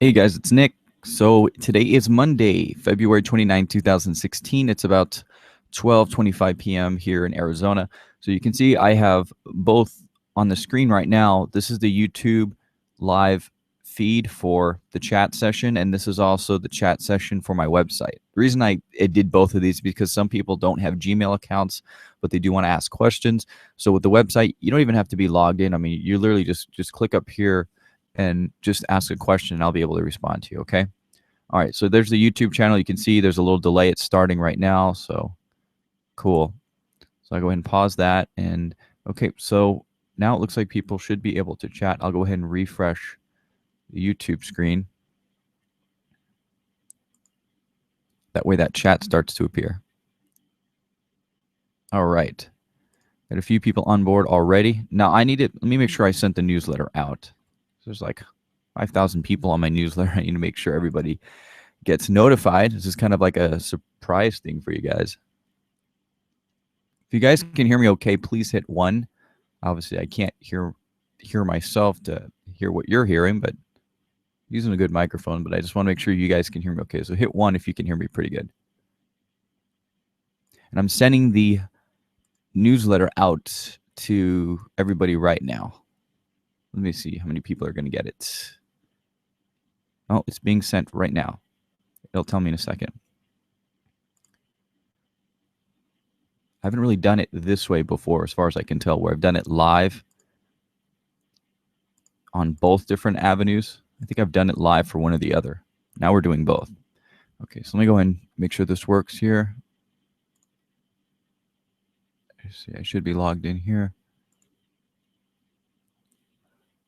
Hey guys, it's Nick. So today is Monday, February 29, 2016. It's about 12:25 p.m. here in Arizona. So you can see I have both on the screen right now. This is the YouTube live feed for the chat session, and this is also the chat session for my website. The reason I did both of these is because some people don't have Gmail accounts, but they do want to ask questions. So with the website, you don't even have to be logged in. I mean, you literally just click up here and just ask a question and I'll be able to respond to you, okay? All right, so there's the YouTube channel. You can see there's a little delay. It's starting right now, so cool. So I'll go ahead and pause that. And okay, so now it looks like people should be able to chat. I'll go ahead and refresh the YouTube screen. That way that chat starts to appear. All right. Got a few people on board already. Now let me make sure I sent the newsletter out. There's like 5,000 people on my newsletter. I need to make sure everybody gets notified. This is kind of like a surprise thing for you guys. If you guys can hear me okay, please hit 1. Obviously, I can't hear myself to hear what you're hearing, but using a good microphone, but I just want to make sure you guys can hear me okay. So hit 1 if you can hear me pretty good. And I'm sending the newsletter out to everybody right now. Let me see how many people are going to get it. Oh, it's being sent right now. It'll tell me in a second. I haven't really done it this way before, as far as I can tell, where I've done it live on both different avenues. I think I've done it live for one or the other. Now we're doing both. Okay, so let me go ahead and make sure this works here. Let's see, I should be logged in here.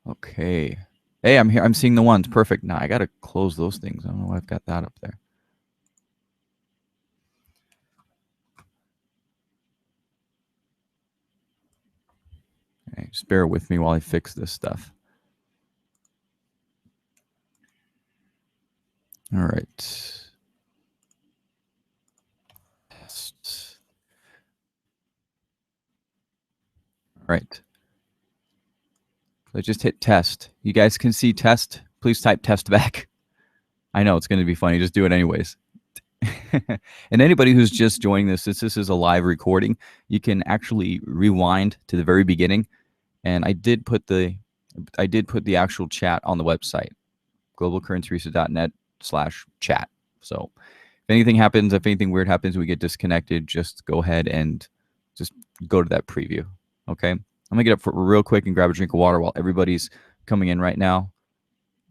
Okay. Hey, I'm here. I'm seeing the ones. Perfect. Now I got to close those things. I don't know why I've got that up there. Okay, just bear with me while I fix this stuff. All right. Test. All right. So I just hit test. You guys can see test. Please type test back. I know it's going to be funny. Just do it anyways. And anybody who's just joining this, since this is a live recording, you can actually rewind to the very beginning. And I did put the actual chat on the website, globalcurrencyresearch.net/chat. So if anything happens, if anything weird happens, we get disconnected, just go ahead and just go to that preview. Okay. I'm gonna get up for real quick and grab a drink of water while everybody's coming in right now.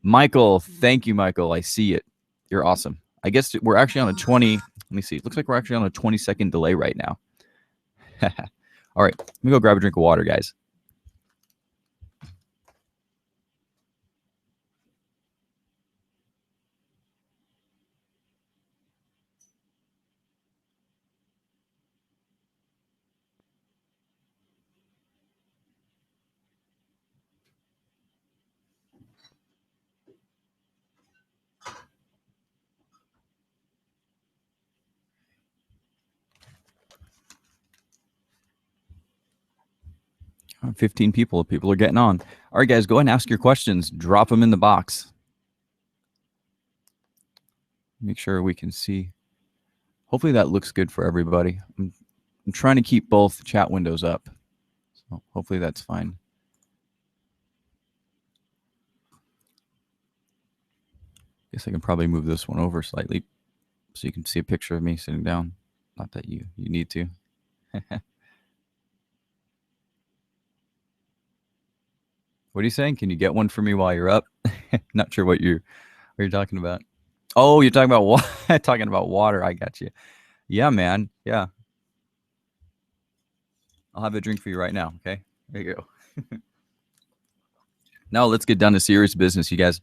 Michael, thank you, Michael. I see it. You're awesome. I guess we're actually on a 20. Let me see. It looks like we're actually on a 20-second delay right now. All right. Let me go grab a drink of water, guys. 15 people. People are getting on. All right, guys, go ahead and ask your questions. Drop them in the box. Make sure we can see. Hopefully that looks good for everybody. I'm trying to keep both chat windows up. So hopefully that's fine. Guess I can probably move this one over slightly so you can see a picture of me sitting down. Not that you need to. What are you saying? Can you get one for me while you're up? Not sure what you're talking about. Oh, you're talking about talking about water. I got you. Yeah, man. Yeah. I'll have a drink for you right now. Okay. There you go. Now let's get down to serious business. You guys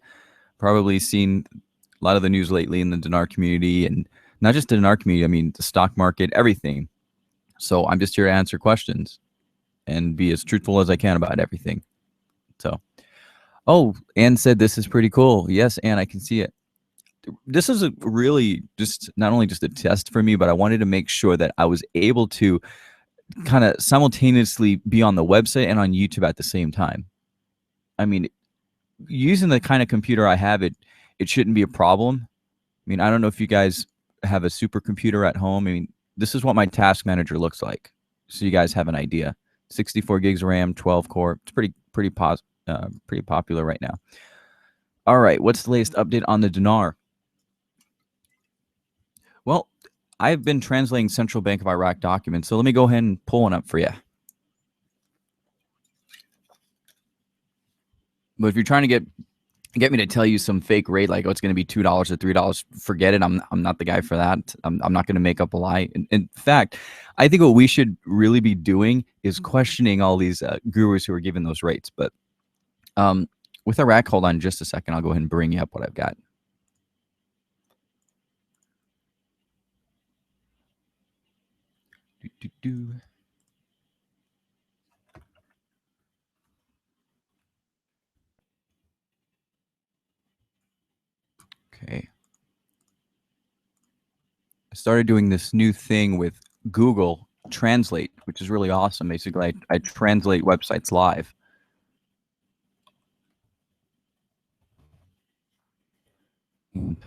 probably seen a lot of the news lately in the Dinar community, and not just the Dinar community. I mean, the stock market, everything. So I'm just here to answer questions and be as truthful as I can about everything. So, oh, Ann said this is pretty cool. Yes, Ann, I can see it. This is a really just not only just a test for me, but I wanted to make sure that I was able to kind of simultaneously be on the website and on YouTube at the same time. I mean, using the kind of computer I have, it shouldn't be a problem. I mean, I don't know if you guys have a supercomputer at home. I mean, this is what my task manager looks like, so you guys have an idea. 64 gigs of RAM, 12 core. It's pretty popular right now. All right, what's the latest update on the Dinar? Well, I've been translating Central Bank of Iraq documents, so let me go ahead and pull one up for you. But if you're trying to get me to tell you some fake rate, like, oh, it's going to be $2 or $3, forget it. I'm not the guy for that. I'm not going to make up a lie. In fact, I think what we should really be doing is questioning all these gurus who are giving those rates. But with Iraq, hold on just a second. I'll go ahead and bring you up what I've got. Okay. I started doing this new thing with Google Translate, which is really awesome. Basically, I translate websites live.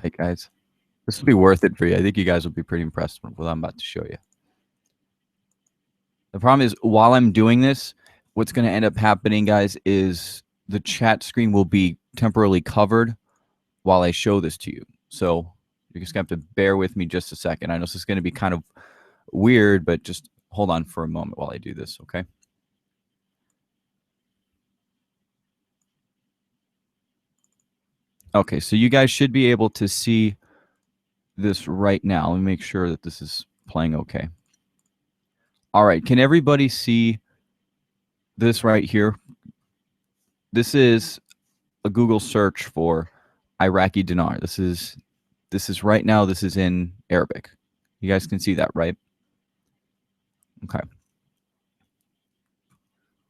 Hey, guys. This will be worth it for you. I think you guys will be pretty impressed with what I'm about to show you. The problem is, while I'm doing this, what's going to end up happening, guys, is the chat screen will be temporarily covered while I show this to you. So you're just going to have to bear with me just a second. I know this is going to be kind of weird, but just hold on for a moment while I do this, okay? Okay, so you guys should be able to see this right now. Let me make sure that this is playing okay. All right, can everybody see this right here? This is a Google search for Iraqi dinar. This is right now, this is in Arabic. You guys can see that, right? Okay.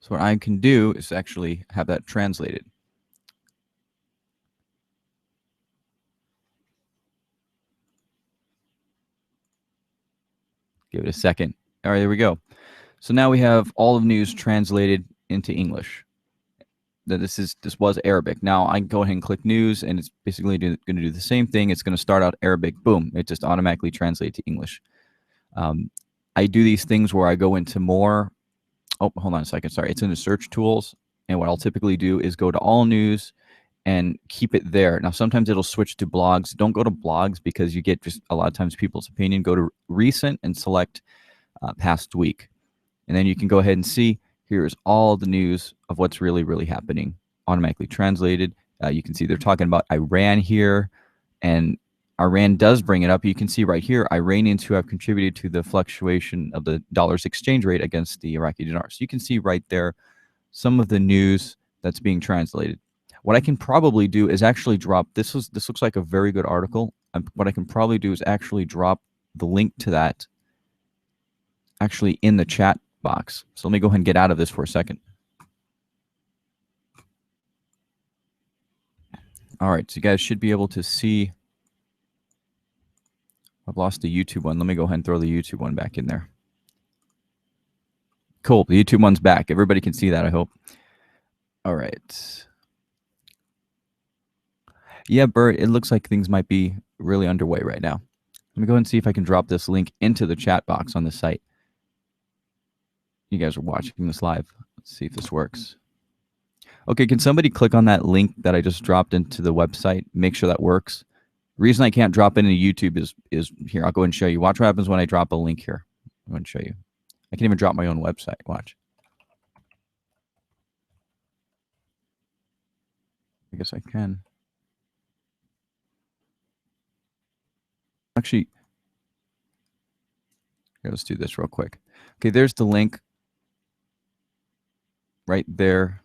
So what I can do is actually have that translated. Give it a second. All right, there we go. So now we have all of news translated into English. This was Arabic. Now I can go ahead and click news, and it's basically going to do the same thing. It's going to start out Arabic. Boom! It just automatically translates to English. I do these things where I go into more. Oh, hold on a second. Sorry, it's in the search tools, and what I'll typically do is go to all news and keep it there. Now sometimes it'll switch to blogs. Don't go to blogs because you get just a lot of times people's opinion. Go to recent and select past week, and then you can go ahead and see. Here's all the news of what's really happening, automatically translated. You can see they're talking about Iran here, and Iran does bring it up. You can see right here, Iranians who have contributed to the fluctuation of the dollar's exchange rate against the Iraqi dinar. So you can see right there some of the news that's being translated. What I can probably do is actually drop, this looks like a very good article. What I can probably do is actually drop the link to that actually in the chat box. So let me go ahead and get out of this for a second. All right, so you guys should be able to see. I've lost the YouTube one. Let me go ahead and throw the YouTube one back in there. Cool, the YouTube one's back. Everybody can see that, I hope. All right. Yeah, Bert, it looks like things might be really underway right now. Let me go ahead and see if I can drop this link into the chat box on the site. You guys are watching this live. Let's see if this works. Okay, can somebody click on that link that I just dropped into the website? Make sure that works. The reason I can't drop it into YouTube is here. I'll go ahead and show you. Watch what happens when I drop a link here. I'm going to show you. I can even drop my own website. Watch. I guess I can. Actually, here, let's do this real quick. Okay, there's the link right there.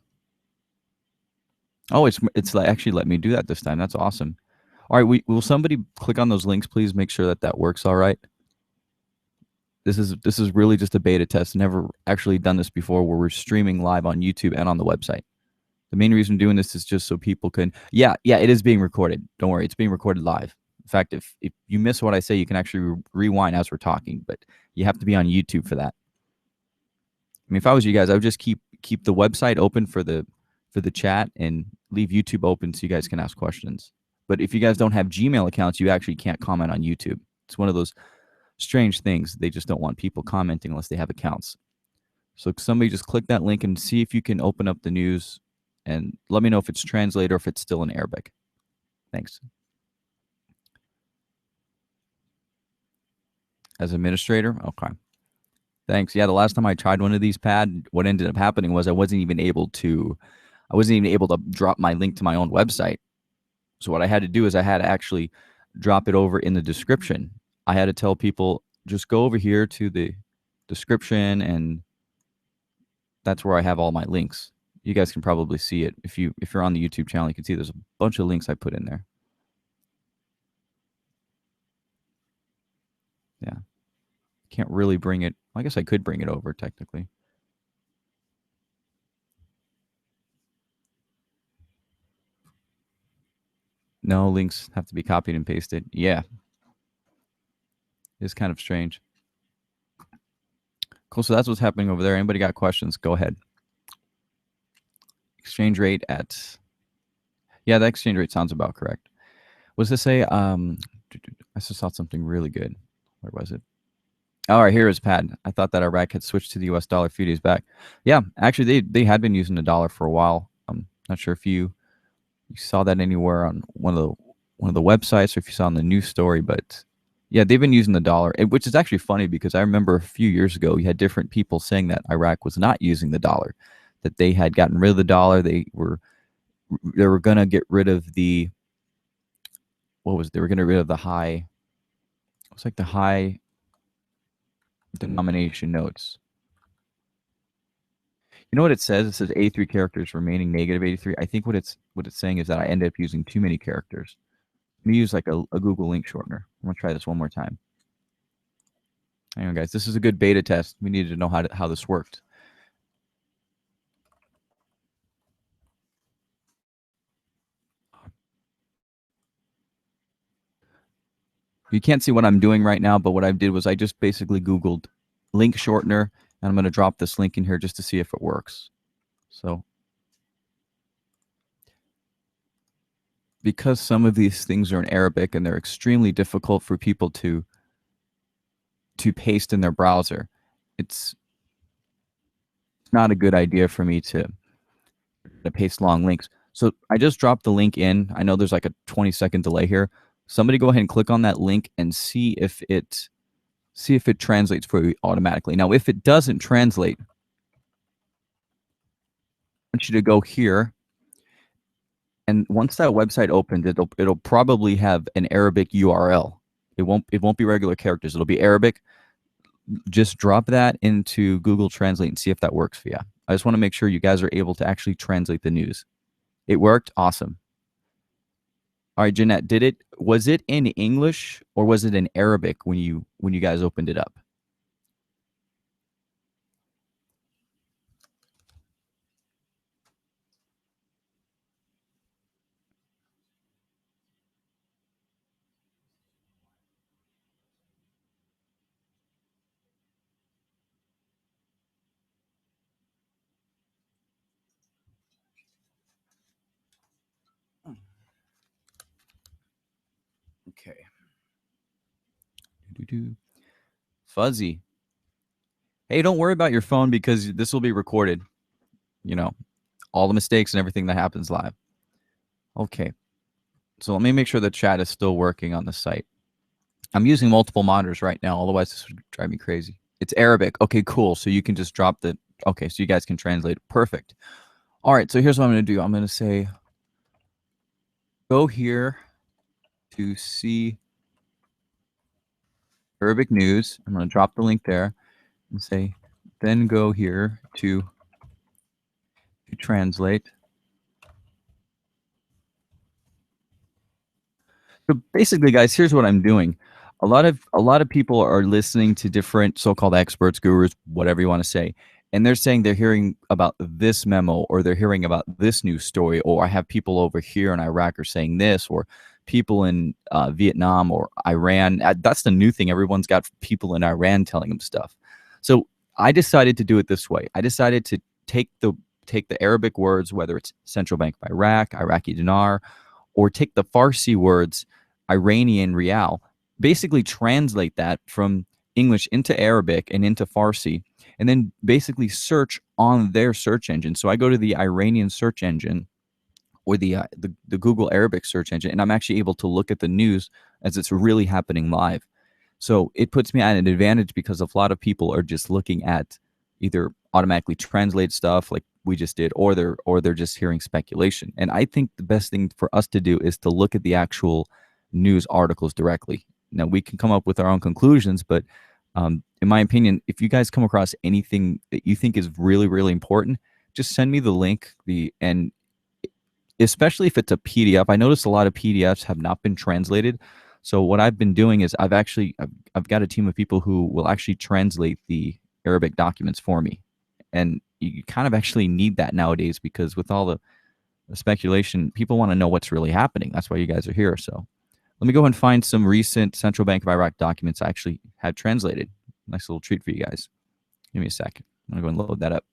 Oh, it's actually let me do that this time. That's awesome. All right, will somebody click on those links, please? Make sure that works all right. This is really just a beta test. Never actually done this before where we're streaming live on YouTube and on the website. The main reason I'm doing this is just so people can, yeah, it is being recorded. Don't worry, it's being recorded live. In fact, if you miss what I say, you can actually rewind as we're talking, but you have to be on YouTube for that. I mean, if I was you guys, I would just keep the website open for the chat and leave YouTube open so you guys can ask questions. But if you guys don't have Gmail accounts, you actually can't comment on YouTube. It's one of those strange things. They just don't want people commenting unless they have accounts. So somebody just click that link and see if you can open up the news and let me know if it's translated or if it's still in Arabic. Thanks. As administrator? Okay. Thanks. Yeah, the last time I tried one of these, Pad, what ended up happening was I wasn't even able to drop my link to my own website. So what I had to do is I had to actually drop it over in the description. I had to tell people, just go over here to the description, and that's where I have all my links. You guys can probably see it. If you're on the YouTube channel, you can see there's a bunch of links I put in there. Yeah. Can't really bring it. I guess I could bring it over technically. No, links have to be copied and pasted. Yeah. It's kind of strange. Cool. So that's what's happening over there. Anybody got questions? Go ahead. Exchange rate at. Yeah, the exchange rate sounds about correct. Was this a? I just saw something really good. Where was it? All right, here is Pad. I thought that Iraq had switched to the U.S. dollar a few days back. Yeah, actually, they had been using the dollar for a while. I'm not sure if you saw that anywhere on one of the websites or if you saw in the news story, but yeah, they've been using the dollar, which is actually funny because I remember a few years ago you had different people saying that Iraq was not using the dollar, that they had gotten rid of the dollar. They were gonna get rid of the they were gonna get rid of the high. It was like the high denomination notes. You know what it says? It says 83 characters remaining negative 83. I think what it's saying is that I ended up using too many characters. Let me use like a Google link shortener. I'm gonna try this one more time. Hang on, guys. This is a good beta test. We needed to know how this worked. You can't see what I'm doing right now, but what I did was I just basically Googled link shortener, and I'm going to drop this link in here just to see if it works. So because some of these things are in Arabic and they're extremely difficult for people to paste in their browser, it's not a good idea for me to paste long links. So I just dropped the link in. I know there's like a 20-second delay here. Somebody go ahead and click on that link and see if it translates for you automatically. Now, if it doesn't translate, I want you to go here, and once that website opens, it'll probably have an Arabic URL. It won't be regular characters. It'll be Arabic. Just drop that into Google Translate and see if that works for you. I just want to make sure you guys are able to actually translate the news. It worked? Awesome. All right, Jeanette, was it in English or was it in Arabic when you guys opened it up? Okay. Fuzzy. Hey, don't worry about your phone because this will be recorded. You know, all the mistakes and everything that happens live. Okay. So let me make sure the chat is still working on the site. I'm using multiple monitors right now. Otherwise, this would drive me crazy. It's Arabic. Okay, cool. So you can just drop the... Okay, so you guys can translate. Perfect. All right, so here's what I'm going to do. I'm going to say, go here to see Arabic news. I'm going to drop the link there and say, then go here to translate. So basically, guys, here's what I'm doing. A lot of people are listening to different so-called experts, gurus, whatever you want to say, and they're saying they're hearing about this memo or they're hearing about this news story, or I have people over here in Iraq are saying this, or people in Vietnam or Iran. That's the new thing. Everyone's got people in Iran telling them stuff. So I decided to do it this way. I decided to take the Arabic words, whether it's Central Bank of Iraq, Iraqi dinar, or take the Farsi words Iranian Rial, basically translate that from English into Arabic and into Farsi, and then basically search on their search engine. So I go to the Iranian search engine or the Google Arabic search engine, and I'm actually able to look at the news as it's really happening live. So it puts me at an advantage because a lot of people are just looking at either automatically translate stuff like we just did, or they're just hearing speculation. And I think the best thing for us to do is to look at the actual news articles directly. Now we can come up with our own conclusions, but in my opinion, if you guys come across anything that you think is really, really important, just send me the link. And especially if it's a PDF. I noticed a lot of PDFs have not been translated. So what I've been doing is I've got a team of people who will actually translate the Arabic documents for me. And you kind of actually need that nowadays because with all the speculation, people want to know what's really happening. That's why you guys are here. So let me go and find some recent Central Bank of Iraq documents I actually had translated. Nice little treat for you guys. Give me a second. I'm going to go and load that up.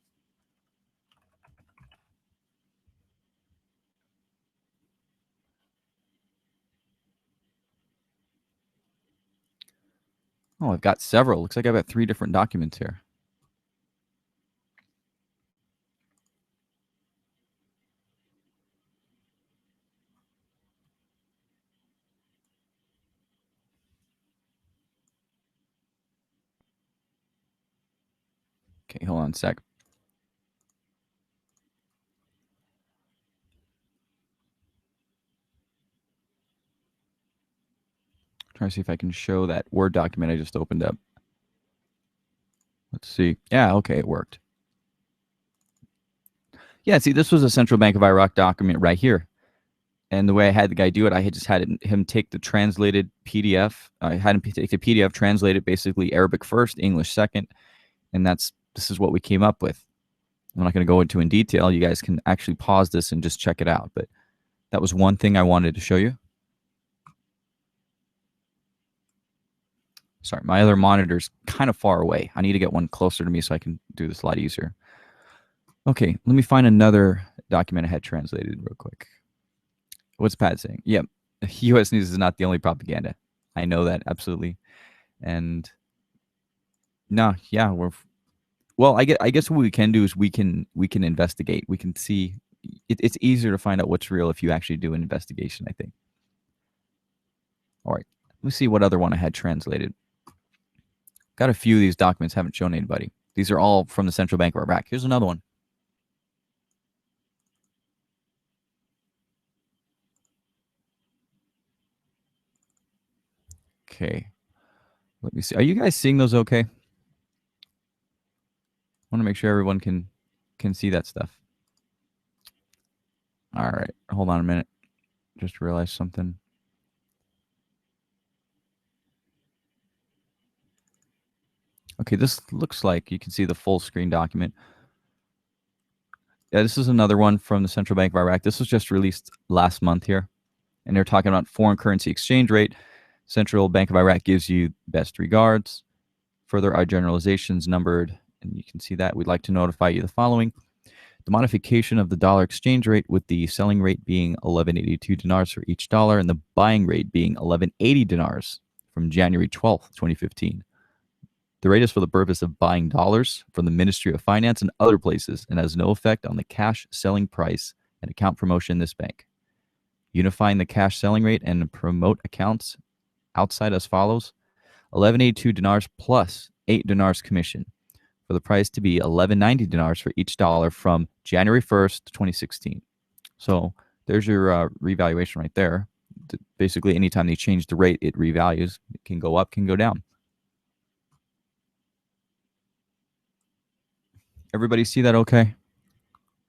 Oh, I've got several. Looks like I've got 3 different documents here. Okay, hold on a sec. Try to see if I can show that Word document I just opened up. Let's see. Yeah, okay, it worked. Yeah, see, this was a Central Bank of Iraq document right here. And the way I had the guy do it, I had just had him take the translated PDF. I had him take the PDF, translate it basically Arabic first, English second, and this is what we came up with. I'm not going to go into in detail. You guys can actually pause this and just check it out. But that was one thing I wanted to show you. Sorry, my other monitor's kind of far away. I need to get one closer to me so I can do this a lot easier. Okay, let me find another document I had translated real quick. What's Pat saying? Yep, U.S. News is not the only propaganda. I know that, absolutely. And no, yeah, well, I guess what we can do is we can investigate. We can see. It's easier to find out what's real if you actually do an investigation, I think. All right, let me see what other one I had translated. Got a few of these documents, haven't shown anybody. These are all from the Central Bank of Iraq. Here's another one. Okay, let me see. Are you guys seeing those okay? I want to make sure everyone can see that stuff. All right, hold on a minute. Just realized something. Okay, this looks like you can see the full screen document. Yeah, this is another one from the Central Bank of Iraq. This was just released last month here. And they're talking about foreign currency exchange rate. Central Bank of Iraq gives you best regards. Further, our generalizations numbered, and you can see that. We'd like to notify you the following. The modification of the dollar exchange rate, with the selling rate being 1182 dinars for each dollar and the buying rate being 1180 dinars from January 12th, 2015. The rate is for the purpose of buying dollars from the Ministry of Finance and other places and has no effect on the cash selling price and account promotion in this bank. Unifying the cash selling rate and promote accounts outside as follows. 1182 dinars plus 8 dinars commission for the price to be 1190 dinars for each dollar from January 1st, 2016. So there's your revaluation right there. Basically, anytime they change the rate, it revalues. It can go up, can go down. Everybody see that okay?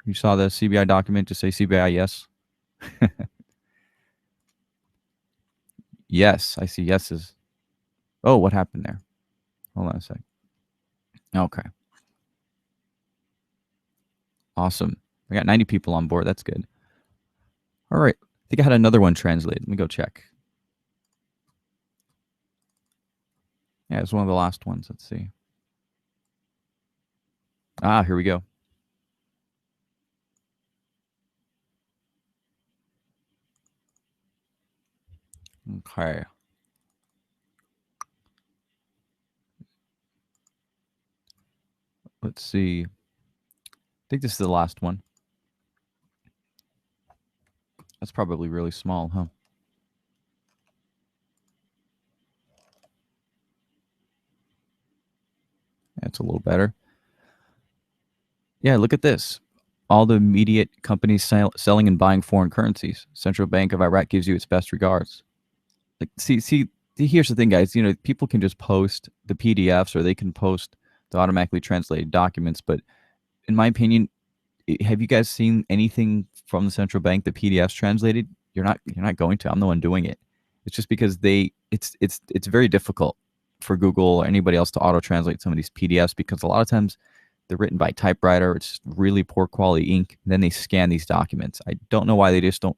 You saw the CBI document, just say CBI yes. Yes, I see yeses. Oh, what happened there? Hold on a sec. Okay. Awesome. I got 90 people on board. That's good. All right. I think I had another one translated. Let me go check. Yeah, it's one of the last ones. Let's see. Ah, here we go. Okay. Let's see. I think this is the last one. That's probably really small, huh? That's a little better. Yeah, look at this. All the immediate companies selling and buying foreign currencies. Central Bank of Iraq gives you its best regards. Like, see, here's the thing, guys. You know, people can just post the PDFs or they can post the automatically translated documents. But in my opinion, have you guys seen anything from the central bank, the PDFs translated? You're not going to. I'm the one doing it. It's just because it's very difficult for Google or anybody else to auto translate some of these PDFs because a lot of times they're written by typewriter. It's really poor quality ink. And then they scan these documents. I don't know why they just don't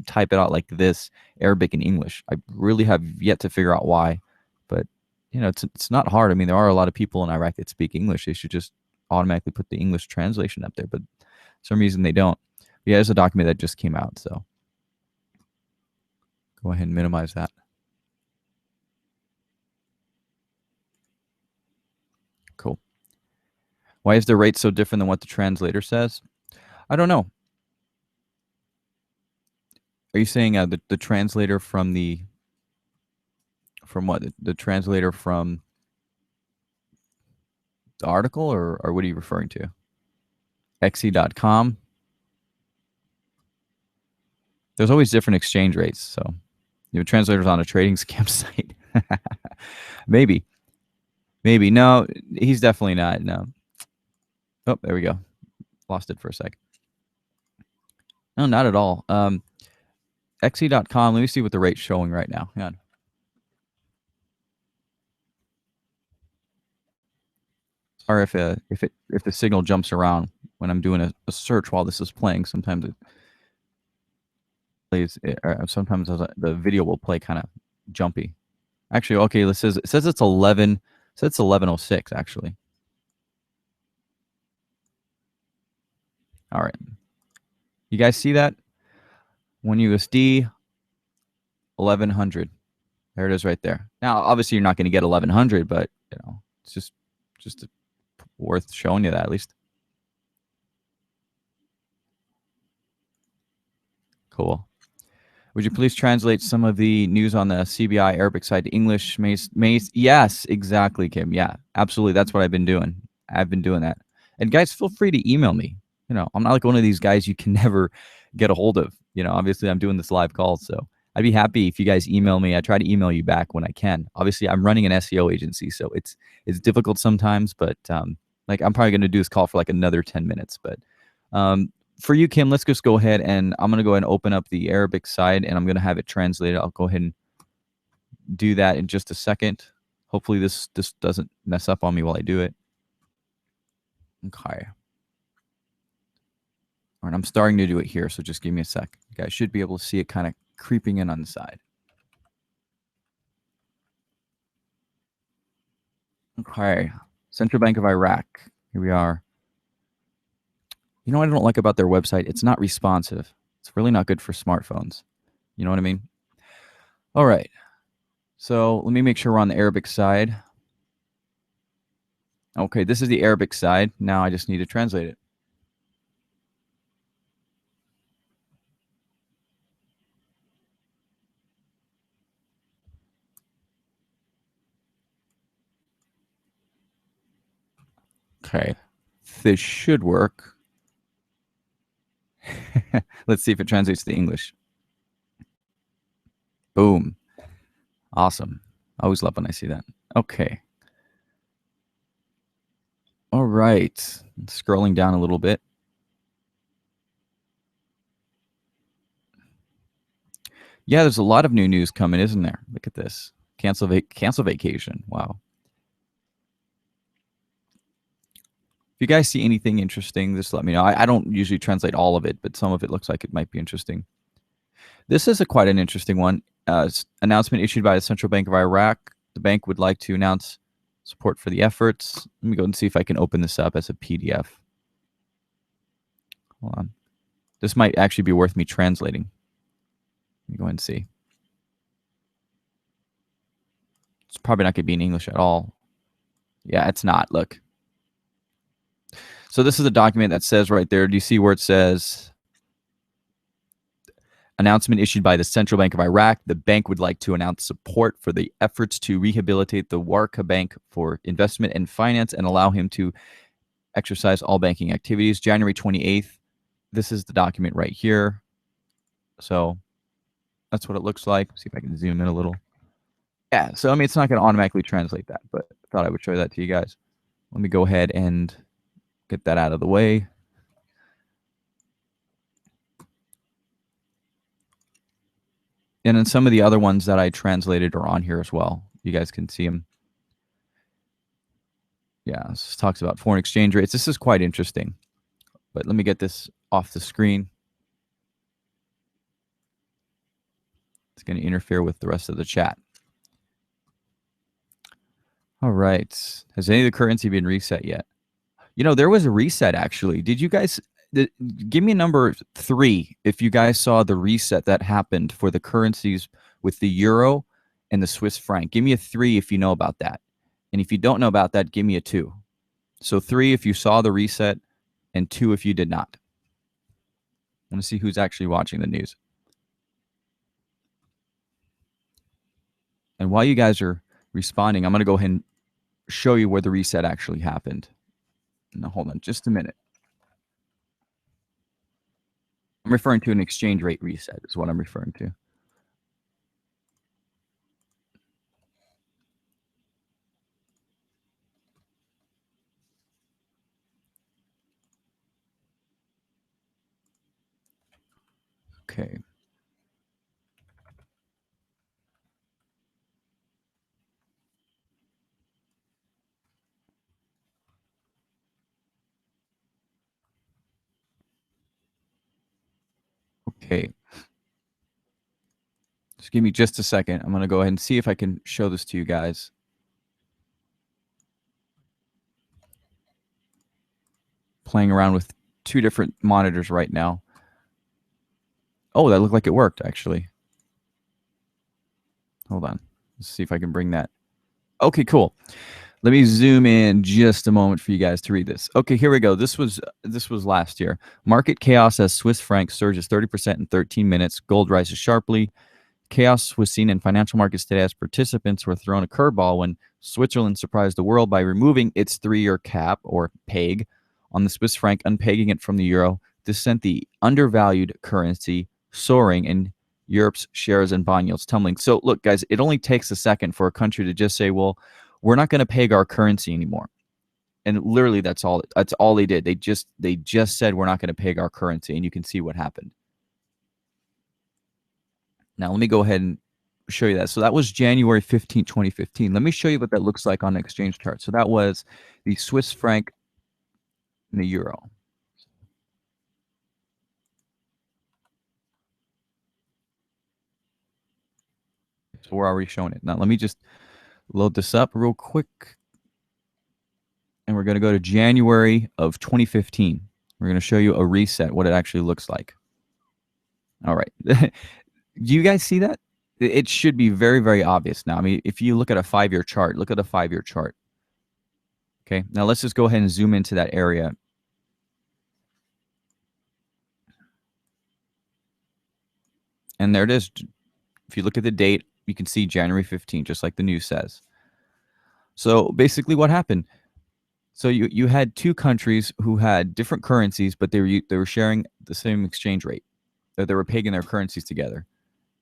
type it out like this, Arabic and English. I really have yet to figure out why. But you know, it's not hard. I mean, there are a lot of people in Iraq that speak English. They should just automatically put the English translation up there, but for some reason they don't. But yeah, there's a document that just came out, so go ahead and minimize that. Cool. Why is the rate so different than what the translator says? I don't know. Are you saying the translator from what? The translator from the article, or what are you referring to? Xe.com. There's always different exchange rates, so you know, translators on a trading scam site. Maybe. No, he's definitely not. No. Oh, there we go. Lost it for a sec. No, not at all. Xe.com. Let me see what the rate's showing right now. Hang on. Sorry if the signal jumps around when I'm doing a search while this is playing. Sometimes it plays. Sometimes the video will play kind of jumpy. Actually, okay. It says it's 11. It says it's 11:06 actually. All right. You guys see that? 1 USD, 1100. There it is right there. Now, obviously, you're not going to get 1100, but you know, it's just worth showing you that at least. Cool. Would you please translate some of the news on the CBI Arabic side to English? Yes, exactly, Kim. Yeah, absolutely. That's what I've been doing. I've been doing that. And guys, feel free to email me. You know, I'm not like one of these guys you can never get a hold of. You know, obviously I'm doing this live call, so I'd be happy if you guys email me. I try to email you back when I can. Obviously, I'm running an SEO agency, so it's difficult sometimes, but like I'm probably going to do this call for like another 10 minutes, but for you, Kim, let's just go ahead and I'm going to go ahead and open up the Arabic side and I'm going to have it translated. I'll go ahead and do that in just a second. Hopefully this doesn't mess up on me while I do it. Okay. All right, I'm starting to do it here, so just give me a sec. You guys should be able to see it kind of creeping in on the side. Okay. Central Bank of Iraq. Here we are. You know what I don't like about their website? It's not responsive. It's really not good for smartphones. You know what I mean? All right. So let me make sure we're on the Arabic side. Okay, this is the Arabic side. Now I just need to translate it. Okay, this should work. Let's see if it translates to English. Boom. Awesome. I always love when I see that. Okay. All right. Scrolling down a little bit. Yeah, there's a lot of new news coming, isn't there? Look at this. Cancel vacation. Wow. If you guys see anything interesting, just let me know. I don't usually translate all of it, but some of it looks like it might be interesting. This is quite an interesting one. Announcement issued by the Central Bank of Iraq. The bank would like to announce support for the efforts. Let me go and see if I can open this up as a PDF. Hold on. This might actually be worth me translating. Let me go and see. It's probably not going to be in English at all. Yeah, it's not. Look. So this is a document that says right there, do you see where it says announcement issued by the Central Bank of Iraq? The bank would like to announce support for the efforts to rehabilitate the Warqa Bank for investment and finance and allow him to exercise all banking activities. January 28th. This is the document right here. So that's what it looks like. See if I can zoom in a little. Yeah, so I mean, it's not going to automatically translate that, but I thought I would show that to you guys. Let me go ahead and get that out of the way. And then some of the other ones that I translated are on here as well. You guys can see them. Yeah, this talks about foreign exchange rates. This is quite interesting. But let me get this off the screen. It's going to interfere with the rest of the chat. All right. Has any of the currency been reset yet? You know, there was a reset, actually. Did you guys... give me a number 3 if you guys saw the reset that happened for the currencies with the euro and the Swiss franc. Give me a 3 if you know about that. And if you don't know about that, give me a 2. So 3 if you saw the reset and 2 if you did not. I want to see who's actually watching the news. And while you guys are responding, I'm going to go ahead and show you where the reset actually happened. Now, hold on just a minute. I'm referring to an exchange rate reset is what I'm referring to. Okay. Okay. Just give me just a second. I'm going to go ahead and see if I can show this to you guys. Playing around with 2 different monitors right now. Oh, that looked like it worked, actually. Hold on. Let's see if I can bring that. Okay, cool. Let me zoom in just a moment for you guys to read this. Okay, here we go. This was last year. Market chaos as Swiss franc surges 30% in 13 minutes. Gold rises sharply. Chaos was seen in financial markets today as participants were thrown a curveball when Switzerland surprised the world by removing its 3-year cap, or peg, on the Swiss franc, unpegging it from the euro. This sent the undervalued currency soaring and Europe's shares and bond yields tumbling. So look, guys, it only takes a second for a country to just say, well, we're not going to peg our currency anymore. And literally that's all they did. They just said we're not going to peg our currency, and you can see what happened. Now, let me go ahead and show you that. So that was January 15, 2015. Let me show you what that looks like on the exchange chart. So that was the Swiss franc and the euro. So we're already showing it. Now, let me just load this up real quick. And we're going to go to January of 2015. We're going to show you a reset, what it actually looks like. All right. Do you guys see that? It should be very, very obvious now. I mean, if you look at a 5-year chart, look at a 5-year chart. Okay, now let's just go ahead and zoom into that area. And there it is. If you look at the date, you can see January 15, just like the news says. So basically what happened? So you had 2 countries who had different currencies, but they were sharing the same exchange rate. They were pegging their currencies together.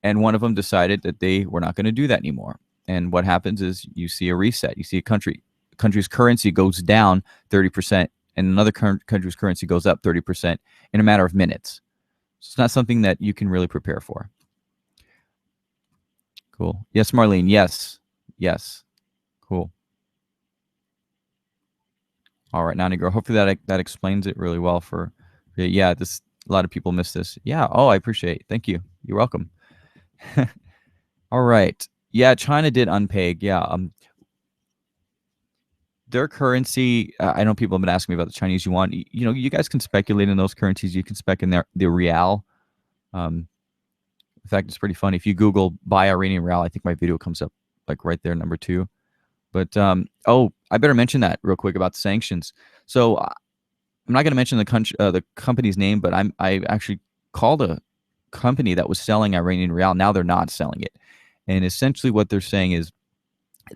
And one of them decided that they were not going to do that anymore. And what happens is you see a reset. You see a country's currency goes down 30%, and another country's currency goes up 30% in a matter of minutes. So it's not something that you can really prepare for. Cool. Yes, Marlene. Yes. Yes. Cool. All right, Nani girl. Hopefully that explains it really well for. Yeah, a lot of people miss this. Yeah. Oh, I appreciate it. Thank you. You're welcome. All right. Yeah, China did unpeg. Yeah. Their currency, I know people have been asking me about the Chinese yuan. You know, you guys can speculate in those currencies. You can spec in the Rial. In fact, it's pretty funny. If you Google buy Iranian Rial, I think my video comes up like right there, number 2. But oh, I better mention that real quick about sanctions. So I'm not going to mention the company's name, but I actually called a company that was selling Iranian Rial. Now they're not selling it, and essentially what they're saying is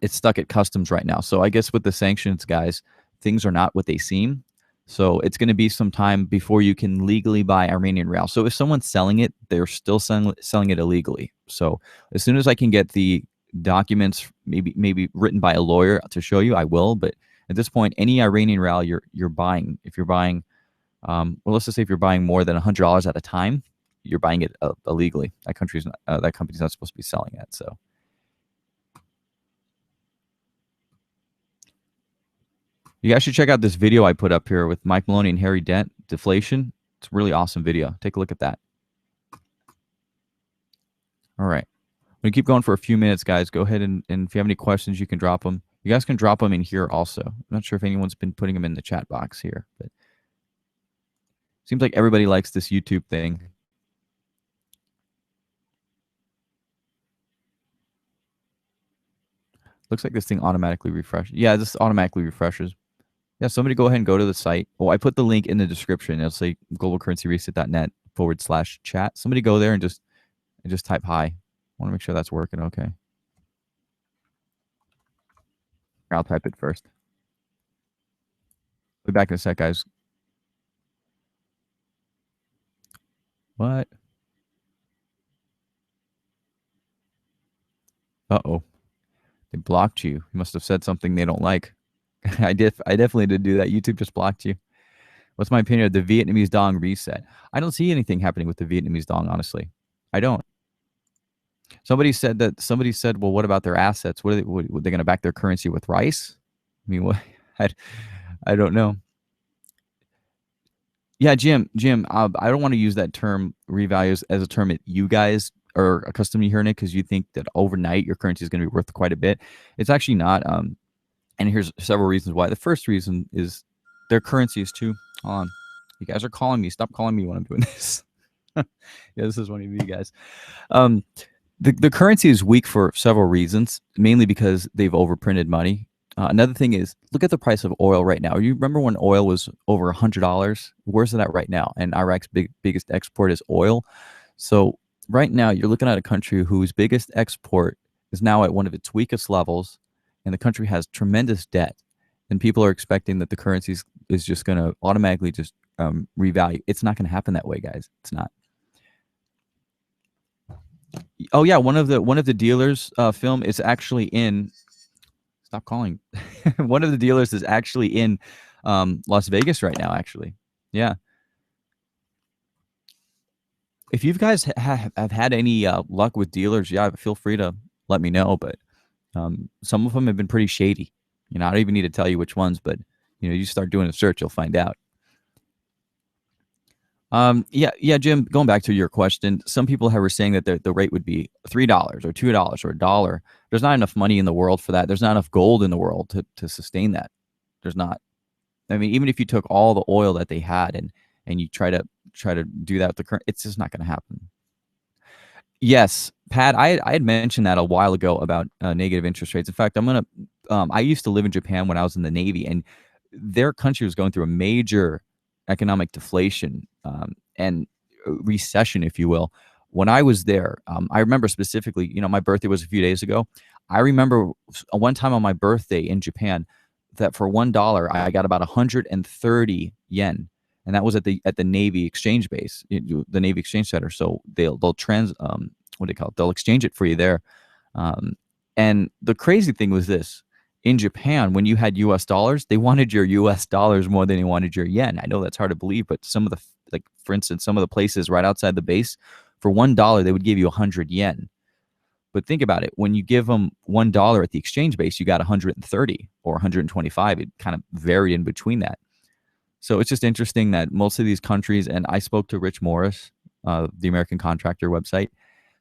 it's stuck at customs right now. So I guess with the sanctions, guys, things are not what they seem. So it's going to be some time before you can legally buy Iranian Rial. So if someone's selling it, they're still selling it illegally. So as soon as I can get the documents, maybe written by a lawyer to show you, I will. But at this point, any Iranian Rial you're buying, if you're buying, well, let's just say if you're buying more than $100 at a time, you're buying it illegally. That company's not supposed to be selling it. So. You guys should check out this video I put up here with Mike Maloney and Harry Dent, Deflation. It's a really awesome video. Take a look at that. All right. I'm going to keep going for a few minutes, guys. Go ahead and if you have any questions, you can drop them. You guys can drop them in here also. I'm not sure if anyone's been putting them in the chat box here, but seems like everybody likes this YouTube thing. Looks like this thing automatically refreshes. Yeah, this automatically refreshes. Yeah, somebody go ahead and go to the site. Oh, I put the link in the description. It'll say globalcurrencyreset.net/chat. Somebody go there and just type hi. I want to make sure that's working okay. I'll type it first. Be back in a sec, guys. What? Uh-oh. They blocked you. You must have said something they don't like. I definitely did do that. YouTube just blocked you. What's my opinion of the Vietnamese dong reset? I don't see anything happening with the Vietnamese dong, honestly. I don't. Somebody said, well, what about their assets? What are they going to back their currency with rice? I mean, what? I don't know. Yeah, Jim, I don't want to use that term revalues as a term that you guys are accustomed to hearing it because you think that overnight your currency is going to be worth quite a bit. It's actually not. And here's several reasons why. The first reason is their currency is too. Hold on. You guys are calling me. Stop calling me when I'm doing this. Yeah, this is one of you guys. The currency is weak for several reasons, mainly because they've overprinted money. Another thing is, look at the price of oil right now. You remember when oil was over $100? Where's it at right now? And Iraq's biggest export is oil. So right now, you're looking at a country whose biggest export is now at one of its weakest levels, and the country has tremendous debt. And people are expecting that the currency is just going to automatically just revalue. It's not going to happen that way, guys. It's not. Oh yeah, one of the dealers film is actually in. Stop calling. One of the dealers is actually in Las Vegas right now. Actually, yeah. If you guys have had any luck with dealers, yeah, feel free to let me know. But some of them have been pretty shady. I don't even need to tell you which ones, but you start doing a search, you'll find out. Yeah, Jim, going back to your question, some people were saying that the rate would be $3 or $2 or $1. There's not enough money in the world for that. There's not enough gold in the world to sustain that. There's not. I mean, even if you took all the oil that they had and you try to do that with the current, it's just not going to happen. Yes, Pat, I had mentioned that a while ago about negative interest rates. In fact, I used to live in Japan when I was in the Navy, and their country was going through a major economic deflation and recession, if you will. When I was there, I remember specifically, my birthday was a few days ago. I remember one time on my birthday in Japan that for $1, I got about 130 yen. And that was at the Navy exchange base, the Navy Exchange Center. So they'll what do they call it? They'll exchange it for you there. And the crazy thing was this: in Japan, when you had U.S. dollars, they wanted your U.S. dollars more than they wanted your yen. I know that's hard to believe, but some of for instance, some of the places right outside the base, for $1 they would give you 100 yen. But think about it: when you give them $1 at the exchange base, you got 130 or 125. It kind of varied in between that. So it's just interesting that most of these countries, and I spoke to Rich Morris, the American Contractor website.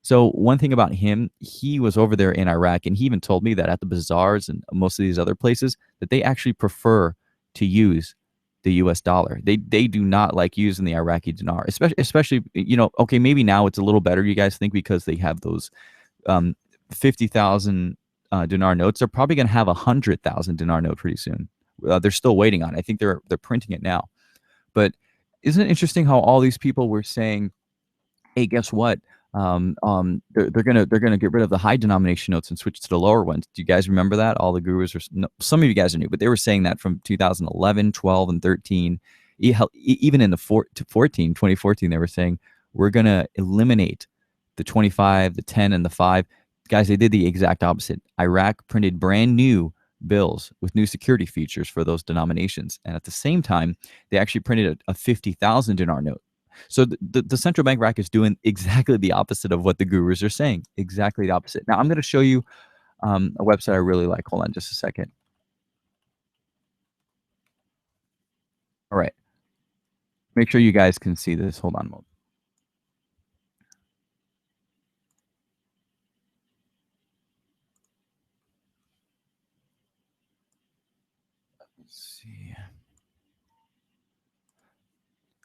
So one thing about him, he was over there in Iraq, and he even told me that at the bazaars and most of these other places, that they actually prefer to use the U.S. dollar. They do not like using the Iraqi dinar, especially okay, maybe now it's a little better, you guys think, because they have those 50,000 dinar notes. They're probably going to have 100,000 dinar note pretty soon. They're still waiting on it. I think they're printing it now. But isn't it interesting how all these people were saying, hey, guess what? They're gonna get rid of the high denomination notes and switch to the lower ones. Do you guys remember that? All the gurus are no, some of you guys are new, but they were saying that from 2011, 12, and 13. Even in the 2014, they were saying we're gonna eliminate the 25, the 10, and the 5. Guys, they did the exact opposite. Iraq printed brand new bills with new security features for those denominations, and at the same time, they actually printed a 50,000 dinar note. So the central bank rack is doing exactly the opposite of what the gurus are saying. Exactly the opposite. Now I'm going to show you a website I really like. Hold on just a second. All right. Make sure you guys can see this. Hold on. Let's see.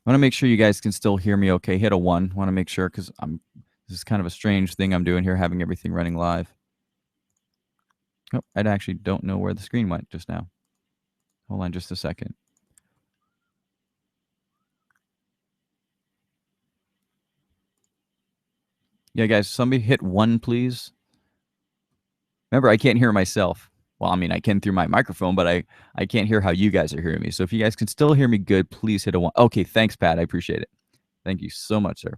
I want to make sure you guys can still hear me okay. Hit a 1. I want to make sure because this is kind of a strange thing I'm doing here, having everything running live. Oh, I actually don't know where the screen went just now. Hold on just a second. Yeah, guys, somebody hit 1, please. Remember, I can't hear myself. Well, I mean, I can through my microphone, but I can't hear how you guys are hearing me. So if you guys can still hear me good, please hit a 1. Okay, thanks, Pat. I appreciate it. Thank you so much, sir.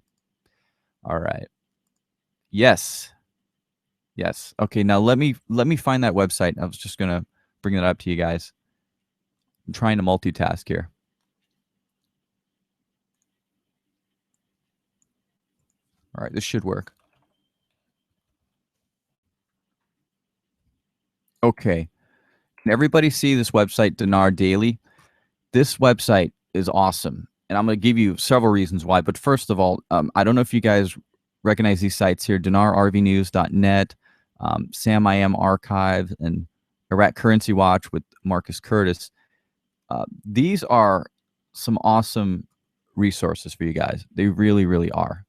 All right. Yes. Yes. Okay, now let me find that website. I was just going to bring that up to you guys. I'm trying to multitask here. All right, this should work. Okay. Can everybody see this website, Dinar Daily? This website is awesome, and I'm going to give you several reasons why. But first of all, I don't know if you guys recognize these sites here: DinarRVNews.net, Sam I Am Archive, and Iraq Currency Watch with Marcus Curtis. These are some awesome resources for you guys. They really, really are.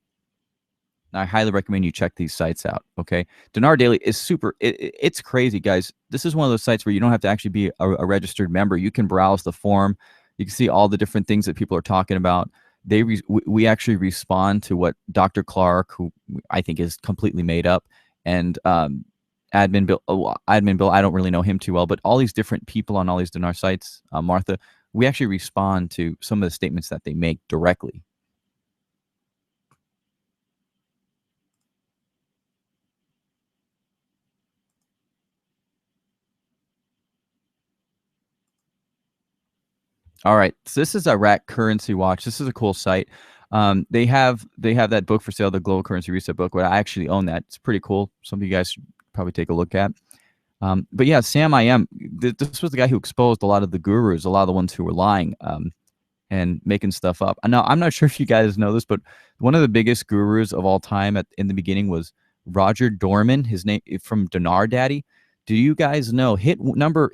I highly recommend you check these sites out. Okay, Dinar Daily is super. It's crazy, guys. This is one of those sites where you don't have to actually be a registered member. You can browse the forum. You can see all the different things that people are talking about. We actually respond to what Dr. Clark, who I think is completely made up, and Admin Bill. I don't really know him too well, but all these different people on all these Dinar sites, Martha, we actually respond to some of the statements that they make directly. All right, so this is Iraq Currency Watch. This is a cool site. They have that book for sale, the Global Currency Reset book. But I actually own that. It's pretty cool. Some of you guys should probably take a look at. But yeah, Sam I Am. This was the guy who exposed a lot of the gurus, a lot of the ones who were lying and making stuff up. Now I'm not sure if you guys know this, but one of the biggest gurus of all time in the beginning was Roger Dorman. His name from Dinar Daddy. Do you guys know? Hit number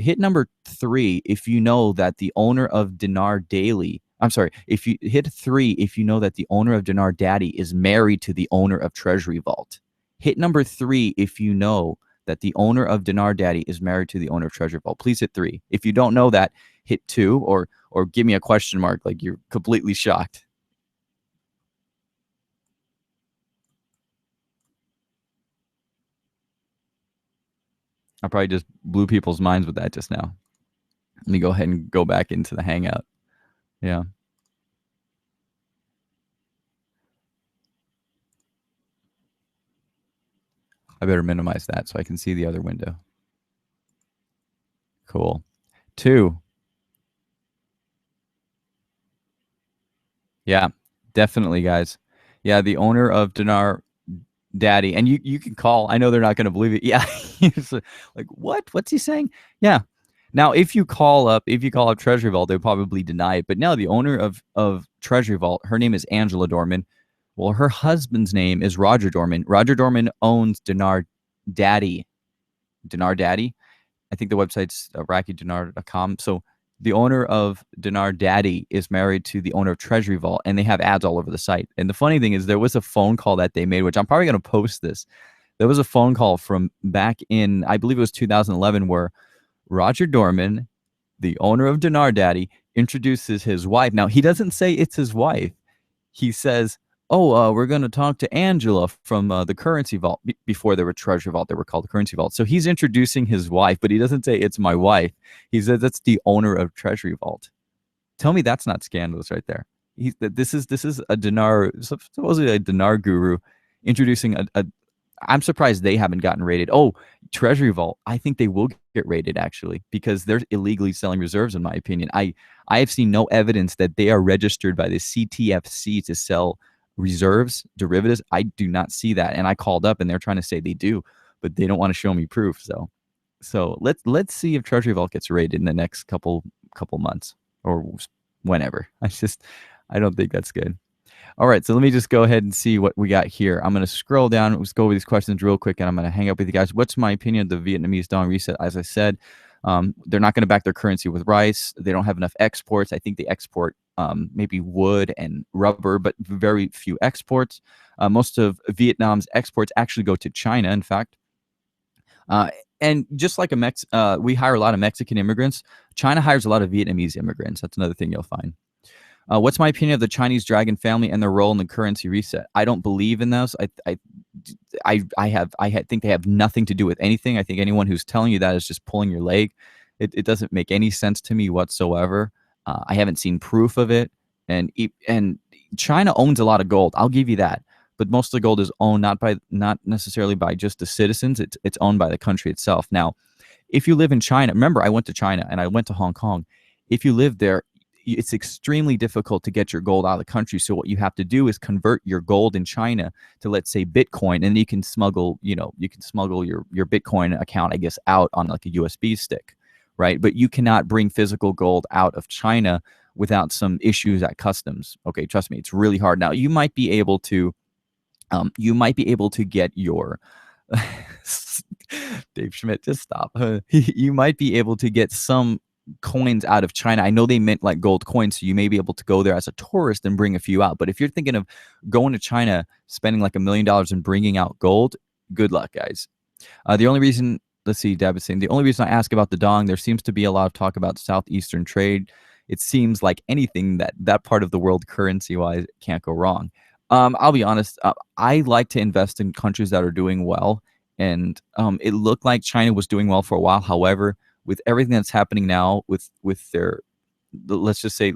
3 if you know that the owner of Dinar Daily. I'm sorry. If you hit 3 if you know that the owner of Dinar Daddy is married to the owner of Treasury Vault. Hit number 3 if you know that the owner of Dinar Daddy is married to the owner of Treasury Vault. Please hit 3. If you don't know that, hit 2 or give me a question mark like you're completely shocked. I probably just blew people's minds with that just now. Let me go ahead and go back into the Hangout. Yeah. I better minimize that so I can see the other window. Cool. 2. Yeah, definitely, guys. Yeah, the owner of Dinar Daddy. And you can call. I know they're not going to believe it. Yeah. Like, what? What's he saying? Yeah. Now, if you call up Treasury Vault, they'll probably deny it. But now the owner of Treasury Vault, her name is Angela Dorman. Well, her husband's name is Roger Dorman. Roger Dorman owns Dinar Daddy. Dinar Daddy. I think the website's IraqIDinar.com. So the owner of Dinar Daddy is married to the owner of Treasury Vault, and they have ads all over the site. And the funny thing is there was a phone call that they made, which I'm probably going to post this. There was a phone call from back in, I believe it was 2011, where Roger Dorman, the owner of Dinar Daddy, introduces his wife. Now, he doesn't say it's his wife. He says, "Oh, we're going to talk to Angela from the Currency Vault." Before they were Treasure Vault, they were called the Currency Vault. So he's introducing his wife, but he doesn't say it's my wife. He says that's the owner of Treasury Vault. Tell me that's not scandalous right there. This is a Dinar, supposedly a Dinar guru, introducing a. I'm surprised they haven't gotten rated. Oh, Treasury Vault. I think they will get rated actually because they're illegally selling reserves. In my opinion, I have seen no evidence that they are registered by the CTFC to sell reserves derivatives. I do not see that, and I called up and they're trying to say they do, but they don't want to show me proof. So let's see if Treasury Vault gets rated in the next couple months or whenever. I don't think that's good. All right, so let me just go ahead and see what we got here. I'm going to scroll down. Let's go over these questions real quick, and I'm going to hang up with you guys. What's my opinion of the Vietnamese dong reset? As I said, they're not going to back their currency with rice. They don't have enough exports. I think they export maybe wood and rubber, but very few exports. Most of Vietnam's exports actually go to China, in fact. And just like we hire a lot of Mexican immigrants, China hires a lot of Vietnamese immigrants. That's another thing you'll find. What's my opinion of the Chinese dragon family and their role in the currency reset? I don't believe in those. I think they have nothing to do with anything. I think anyone who's telling you that is just pulling your leg. It doesn't make any sense to me whatsoever. I haven't seen proof of it. And China owns a lot of gold. I'll give you that. But most of the gold is owned not necessarily by just the citizens. It's owned by the country itself. Now, if you live in China, remember I went to China and I went to Hong Kong. If you live there, it's extremely difficult to get your gold out of the country. So what you have to do is convert your gold in China to, let's say, Bitcoin, and you can smuggle your Bitcoin account, I guess, out on like a USB stick, right? But you cannot bring physical gold out of China without some issues at customs. Okay, trust me, it's really hard. Now you might be able to get your Dave Schmidt, just stop. You might be able to get some coins out of China. I know they meant like gold coins, so you may be able to go there as a tourist and bring a few out. But if you're thinking of going to China, spending like $1 million and bringing out gold, good luck, guys. The only reason, let's see, Deb is saying, the only reason I ask about the dong, there seems to be a lot of talk about Southeastern trade. It seems like anything that part of the world currency-wise can't go wrong. I'll be honest, I like to invest in countries that are doing well. And it looked like China was doing well for a while. However, with everything that's happening now with their, let's just say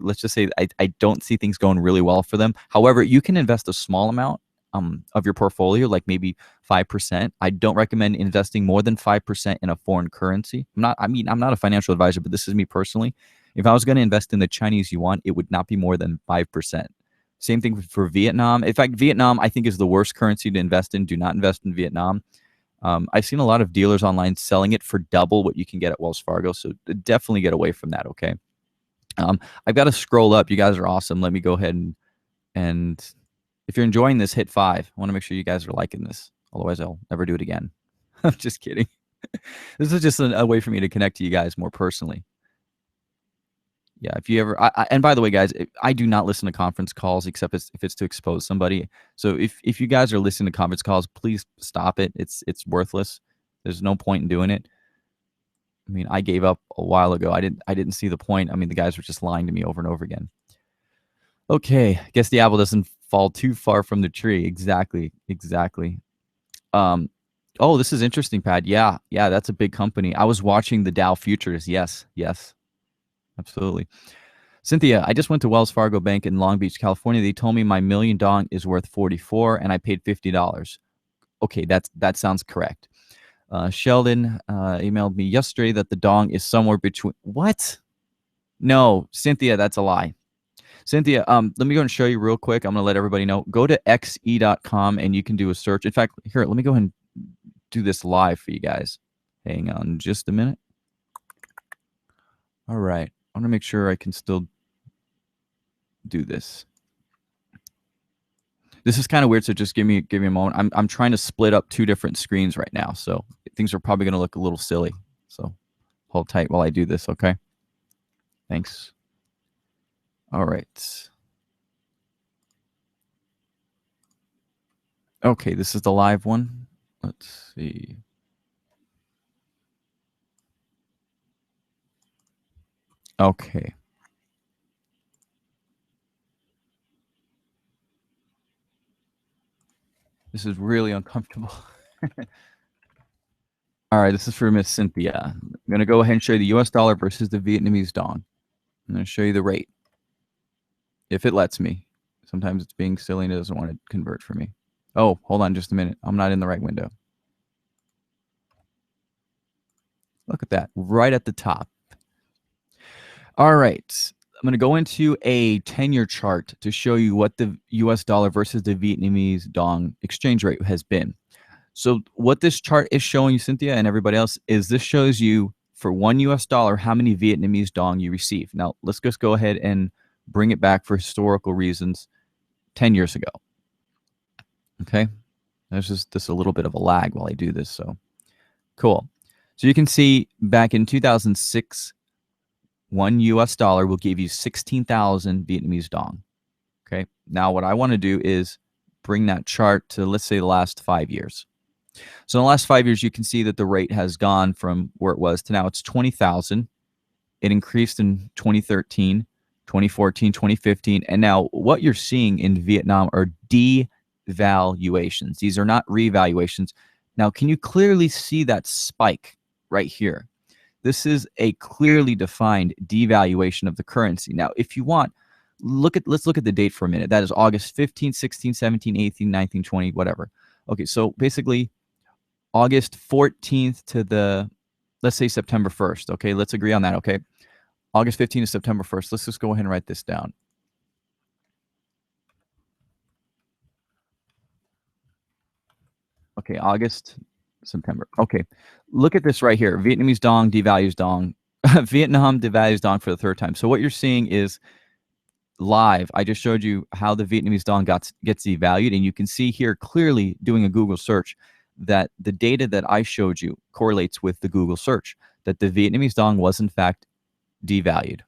I don't see things going really well for them. However, you can invest a small amount of your portfolio, like maybe 5%. I don't recommend investing more than 5% in a foreign currency. I'm not a financial advisor, but this is me personally. If I was going to invest in the Chinese yuan, it would not be more than 5%. Same thing for Vietnam. In fact, Vietnam, I think, is the worst currency to invest in. Do not invest in Vietnam. I've seen a lot of dealers online selling it for double what you can get at Wells Fargo. So definitely get away from that, okay? I've got to scroll up. You guys are awesome. Let me go ahead and if you're enjoying this, hit 5. I want to make sure you guys are liking this. Otherwise, I'll never do it again. I'm just kidding. This is just a way for me to connect to you guys more personally. Yeah, if you ever, and by the way, guys, I do not listen to conference calls except if it's to expose somebody. So if you guys are listening to conference calls, please stop it. It's worthless. There's no point in doing it. I mean, I gave up a while ago. I didn't see the point. I mean, the guys were just lying to me over and over again. Okay, I guess the apple doesn't fall too far from the tree. Exactly. Oh, this is interesting, Pat. Yeah, that's a big company. I was watching the Dow futures. Yes. Absolutely. Cynthia, I just went to Wells Fargo Bank in Long Beach, California. They told me my million dong is worth 44 and I paid $50. Okay, that sounds correct. Sheldon emailed me yesterday that the dong is somewhere between, what? No, Cynthia, that's a lie. Cynthia, let me go and show you real quick. I'm going to let everybody know. Go to xe.com and you can do a search. In fact, here, let me go ahead and do this live for you guys. Hang on just a minute. All right. I want to make sure I can still do this. This is kind of weird, so just give me a moment. I'm trying to split up 2 different screens right now, so things are probably going to look a little silly. So hold tight while I do this, okay? Thanks. All right. Okay, this is the live one. Let's see. Okay. This is really uncomfortable. All right, this is for Miss Cynthia. I'm going to go ahead and show you the US dollar versus the Vietnamese dong. I'm going to show you the rate, if it lets me. Sometimes it's being silly and it doesn't want to convert for me. Oh, hold on just a minute. I'm not in the right window. Look at that, right at the top. All right, I'm going to go into a 10-year chart to show you what the US dollar versus the Vietnamese dong exchange rate has been. So what this chart is showing you, Cynthia, and everybody else, is this shows you for $1 US how many Vietnamese dong you receive. Now, let's just go ahead and bring it back for historical reasons 10 years ago. Okay? There's just a little bit of a lag while I do this, so cool. So you can see back in 2006, $1 US will give you 16,000 Vietnamese dong. Okay? Now, what I want to do is bring that chart to, let's say, the last 5 years. So in the last 5 years, you can see that the rate has gone from where it was to now it's 20,000. It increased in 2013, 2014, 2015. And now what you're seeing in Vietnam are devaluations. These are not revaluations. Now, can you clearly see that spike right here? This is a clearly defined devaluation of the currency. Now, if you want, let's look at the date for a minute. That is August 15, 16, 17, 18, 19, 20, whatever. Okay, so basically August 14th to the, let's say September 1st. Okay, let's agree on that. Okay, August 15th to September 1st. Let's just go ahead and write this down. Okay, August, September. Okay, look at this right here. Vietnamese dong devalues dong. Vietnam devalues dong for the third time. So what you're seeing is live. I just showed you how the Vietnamese dong gets devalued, and you can see here clearly doing a Google search that the data that I showed you correlates with the Google search, that the Vietnamese dong was in fact devalued.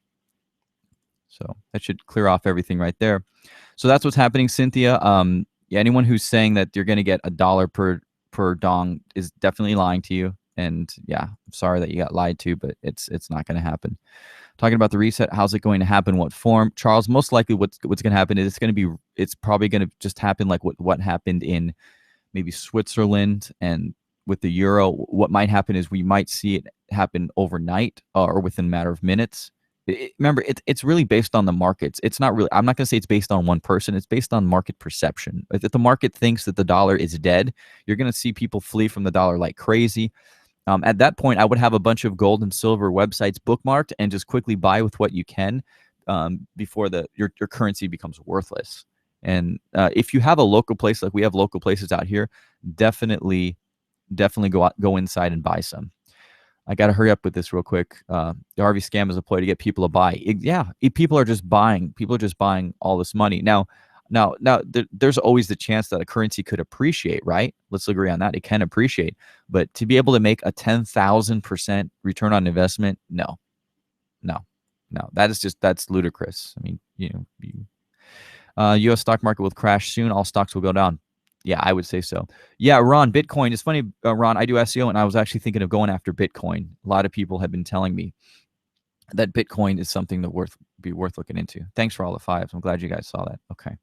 So that should clear off everything right there. So that's what's happening, Cynthia. Yeah, anyone who's saying that you're going to get $1 per dong is definitely lying to you. And yeah, I'm sorry that you got lied to, but it's not going to happen. Talking about the reset, how's it going to happen? What form? Charles, most likely what's going to happen is it's probably going to just happen like what happened in maybe Switzerland and with the euro. What might happen is we might see it happen overnight or within a matter of minutes. Remember, it's really based on the markets. It's not really, I'm not going to say it's based on one person. It's based on market perception. If the market thinks that the dollar is dead, you're going to see people flee from the dollar like crazy. At that point, I would have a bunch of gold and silver websites bookmarked and just quickly buy with what you can before your currency becomes worthless. And if you have a local place, like we have local places out here, definitely go inside and buy some. I got to hurry up with this real quick. The RV scam is a ploy to get people to buy. People are just buying. People are just buying all this money. Now, there's always the chance that a currency could appreciate, right? Let's agree on that. It can appreciate. But to be able to make a 10,000% return on investment, no. That's ludicrous. I mean, U.S. stock market will crash soon. All stocks will go down. Yeah, I would say so. Yeah, Ron, Bitcoin. It's funny, Ron, I do SEO, and I was actually thinking of going after Bitcoin. A lot of people have been telling me that Bitcoin is something that be worth looking into. Thanks for all the fives. I'm glad you guys saw that. Okay.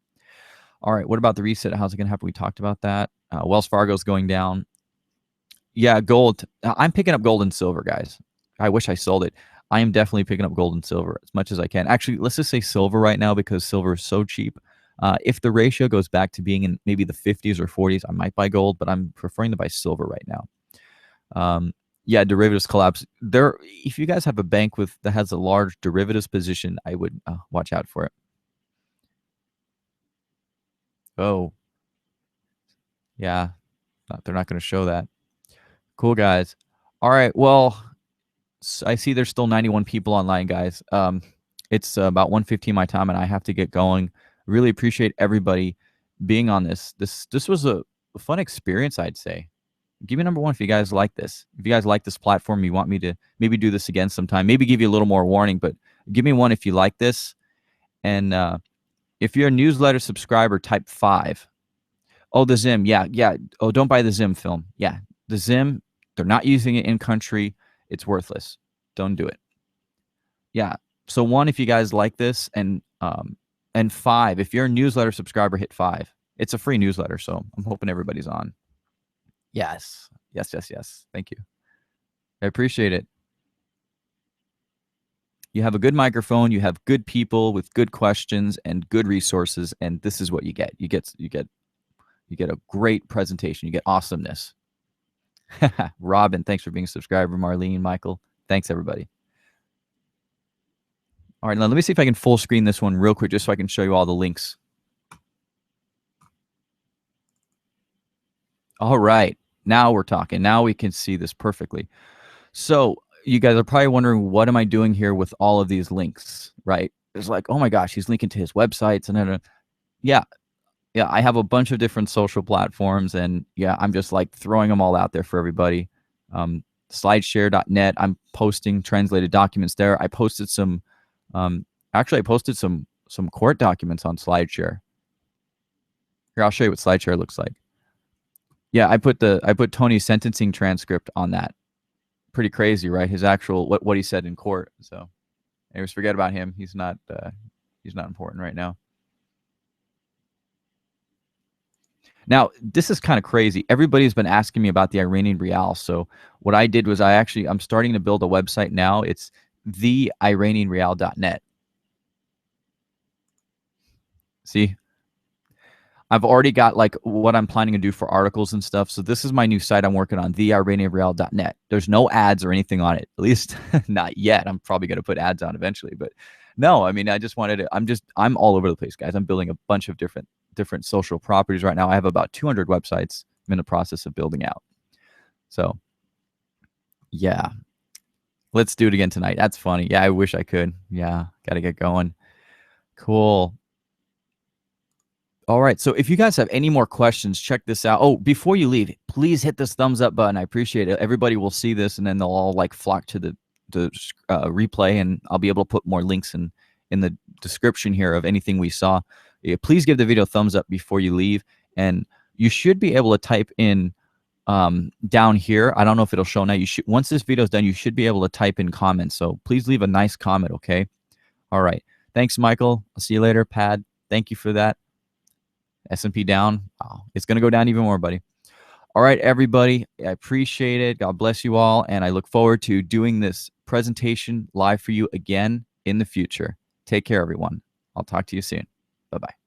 All right, what about the reset? How's it going to happen? We talked about that. Wells Fargo's going down. Yeah, gold. I'm picking up gold and silver, guys. I wish I sold it. I am definitely picking up gold and silver as much as I can. Actually, let's just say silver right now because silver is so cheap. If the ratio goes back to being in maybe the 50s or 40s, I might buy gold, but I'm preferring to buy silver right now. Yeah, derivatives collapse. If you guys have a bank that has a large derivatives position, I would watch out for it. Oh, yeah, they're not going to show that. Cool, guys. All right, well, I see there's still 91 people online, guys. It's about 1:15 my time, and I have to get going. Really appreciate everybody being on this. This was a fun experience, I'd say. Give me number one if you guys like this. If you guys like this platform, you want me to maybe do this again sometime. Maybe give you a little more warning, but give me one if you like this. And if you're a newsletter subscriber, type 5. Oh, the Zim. Yeah, yeah. Oh, don't buy the Zim film. Yeah, the Zim. They're not using it in country. It's worthless. Don't do it. Yeah. So 1, if you guys like this, and 5, if you're a newsletter subscriber, hit 5. It's a free newsletter, so I'm hoping everybody's on. Yes. Yes, yes, yes. Thank you. I appreciate it. You have a good microphone, you have good people with good questions and good resources, and this is what you get. You get a great presentation. You get awesomeness. Robin, thanks for being a subscriber. Marlene, Michael, thanks everybody. All right, now let me see if I can full screen this one real quick just so I can show you all the links. All right, now we're talking. Now we can see this perfectly. So you guys are probably wondering, what am I doing here with all of these links, right? It's like, oh my gosh, he's linking to his websites and yeah, yeah, I have a bunch of different social platforms, and yeah, I'm just like throwing them all out there for everybody. Slideshare.net, I'm posting translated documents there. I posted some, actually I posted some court documents on SlideShare. Here, I'll show you what SlideShare looks like. Yeah, I put Tony's sentencing transcript on that. Pretty crazy, right? His actual what he said in court. So anyways, forget about him. He's not important right now. Now, this is kind of crazy. Everybody's been asking me about the Iranian Rial. So what I did was I'm starting to build a website now. It's theiranianrial.net. See, I've already got like what I'm planning to do for articles and stuff. So this is my new site I'm working on, theiranianrial.net. There's no ads or anything on it, at least not yet. I'm probably going to put ads on eventually, but no, I mean, I just wanted to, I'm all over the place, guys. I'm building a bunch of different social properties right now. I have about 200 websites I'm in the process of building out. So yeah, let's do it again tonight. That's funny. Yeah, I wish I could. Yeah, got to get going. Cool. All right. So if you guys have any more questions, check this out. Oh, before you leave, please hit this thumbs up button. I appreciate it. Everybody will see this, and then they'll all like flock to the replay, and I'll be able to put more links in the description here of anything we saw. Yeah, please give the video a thumbs up before you leave, and you should be able to type in down here. I don't know if it'll show now. Once this video is done, you should be able to type in comments. So please leave a nice comment, okay? All right. Thanks, Michael. I'll see you later. Pad, thank you for that. S&P down. Oh, it's going to go down even more, buddy. All right, everybody. I appreciate it. God bless you all. And I look forward to doing this presentation live for you again in the future. Take care, everyone. I'll talk to you soon. Bye-bye.